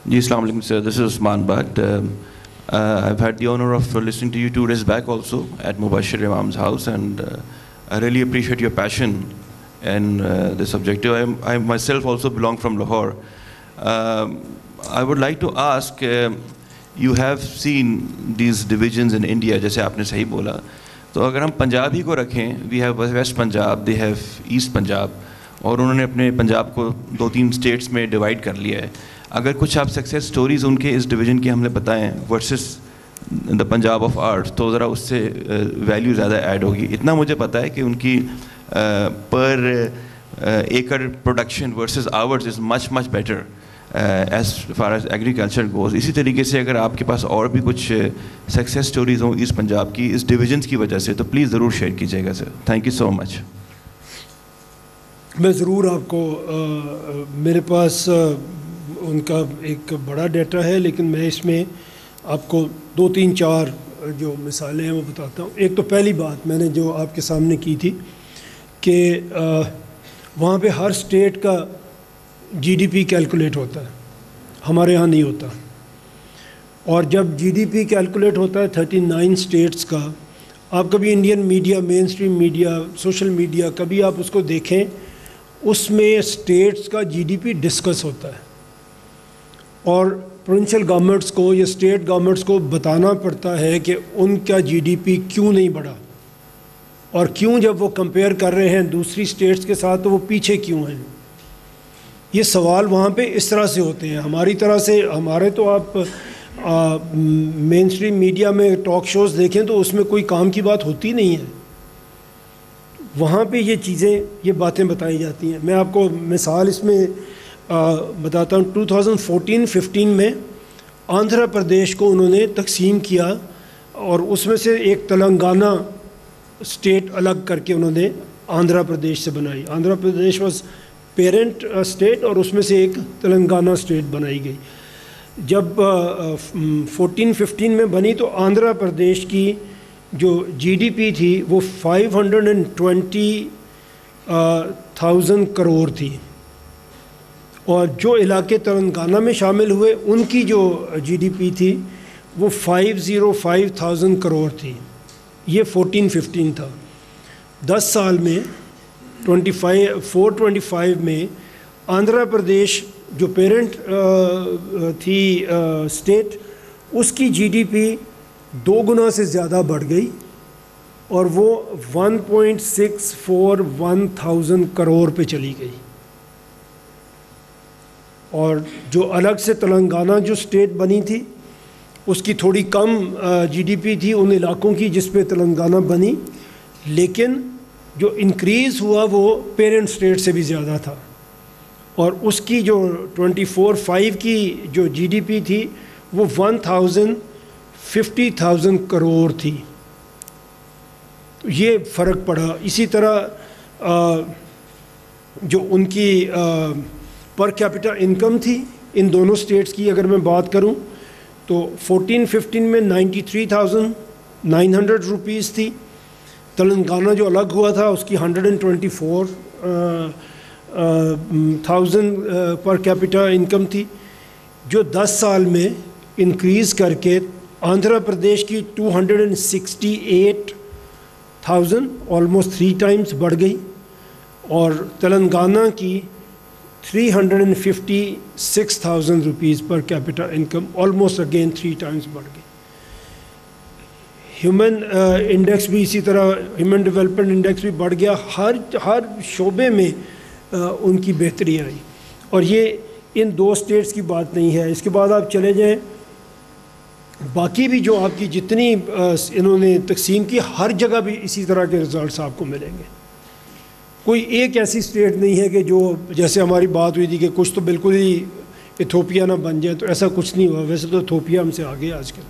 Ji, Assalamu alaikum, sir. This is Usman Bhatt. I've had the honor of listening to you 2 days back also at Mubashir Imam's house, and I really appreciate your passion and this objective. I myself also belong from Lahore. I would like to ask, you have seen these divisions in India, जैसे आपने सही बोला, तो अगर हम पंजाब ही को रखें, we have West Punjab, they have East Punjab, और उन्होंने अपने पंजाब को 2-3 स्टेट्स में डिवाइड कर लिया है. अगर कुछ आप सक्सेस स्टोरीज़ उनके इस डिवीज़न की हमने बताएं versus the Punjab of arts, तो ज़रा उससे वैल्यू ज़्यादा ऐड होगी. इतना मुझे पता है कि उनकी per acre production versus ours is much better as far as agriculture goes. इसी तरीके से अगर आपके पास और भी कुछ सक्सेस स्टोरीज़ हों इस पंजाब की इस डिवीजन्स की वजह से, तो प्लीज़ ज़रूर शेयर कीजिएगा sir. Thank you so much. मैं ज़रूर आपको मेरे पास उनका एक बड़ा डाटा है, लेकिन मैं इसमें आपको 2-3-4 जो मिसालें हैं वो बताता हूँ. एक तो पहली बात मैंने जो आपके सामने की थी कि वहाँ पे हर स्टेट का जीडीपी कैलकुलेट होता है, हमारे यहाँ नहीं होता. और जब जीडीपी कैलकुलेट होता है 39 स्टेट्स का, आप कभी Indian media, main stream media, social media, कभी आप उसको देखें, उसमें स्टेट्स का जीडीपी डिस्कस होता है और प्रोविंशियल गवर्नमेंट्स को या स्टेट गवर्नमेंट्स को बताना पड़ता है कि उनका जीडीपी क्यों नहीं बढ़ा और क्यों जब वो कंपेयर कर रहे हैं दूसरी स्टेट्स के साथ तो वो पीछे क्यों हैं. ये सवाल वहाँ पे इस तरह से होते हैं. हमारी तरह से हमारे तो आप मेन स्ट्रीम मीडिया में टॉक शोज़ देखें तो उसमें कोई काम की बात होती नहीं है. वहाँ पे ये चीज़ें, ये बातें बताई जाती हैं. मैं आपको मिसाल इसमें बताता हूँ. 2014-15 में आंध्र प्रदेश को उन्होंने तकसीम किया और उसमें से एक तेलंगाना स्टेट अलग करके उन्होंने आंध्र प्रदेश से बनाई. Andhra Pradesh was parent state और उसमें से एक तेलंगाना स्टेट बनाई गई. जब 14-15 में बनी तो आंध्र प्रदेश की जो जीडीपी थी वो 520,000 करोड़ थी और जो इलाके तेलंगाना में शामिल हुए उनकी जो जीडीपी थी वो 505,000 करोड़ थी. ये 14-15 था. 10 साल में 425 में आंध्र प्रदेश जो पेरेंट थी स्टेट, उसकी जीडीपी 2 गुना से ज़्यादा बढ़ गई और वो 1.641,000 करोड़ पे चली गई. और जो अलग से तेलंगाना जो स्टेट बनी थी उसकी थोड़ी कम जीडीपी थी उन इलाकों की जिस पे तेलंगाना बनी, लेकिन जो इंक्रीज़ हुआ वो पेरेंट स्टेट से भी ज़्यादा था. और उसकी जो 24/5 की जो जीडीपी थी वो 1,50,000 करोड़ थी. तो ये फ़र्क पड़ा. इसी तरह जो उनकी पर कैपिटा इनकम थी इन दोनों स्टेट्स की अगर मैं बात करूं तो 14-15 में 93,900 रुपीज़ थी. तेलंगाना जो अलग हुआ था उसकी 124,000 पर कैपिटा इनकम थी, जो 10 साल में इंक्रीज़ करके आंध्र प्रदेश की 268,000 ऑलमोस्ट 3 टाइम्स बढ़ गई और तेलंगाना की 356,000 rupees per capita income almost again 3 times बढ़ गई. ह्यूमन इंडेक्स भी इसी तरह, ह्यूमन डेवलपमेंट इंडेक्स भी बढ़ गया. हर शोबे में उनकी बेहतरी आई. और ये इन 2 स्टेट्स की बात नहीं है. इसके बाद आप चले जाएं, बाकी भी जो आपकी जितनी इन्होंने तकसीम की हर जगह भी इसी तरह के रिज़ल्ट्स आपको मिलेंगे. कोई एक ऐसी स्टेट नहीं है कि जो जैसे हमारी बात हुई थी कि कुछ तो बिल्कुल ही इथोपिया ना बन जाए, तो ऐसा कुछ नहीं हुआ. वैसे तो इथोपिया हमसे आगे आजकल.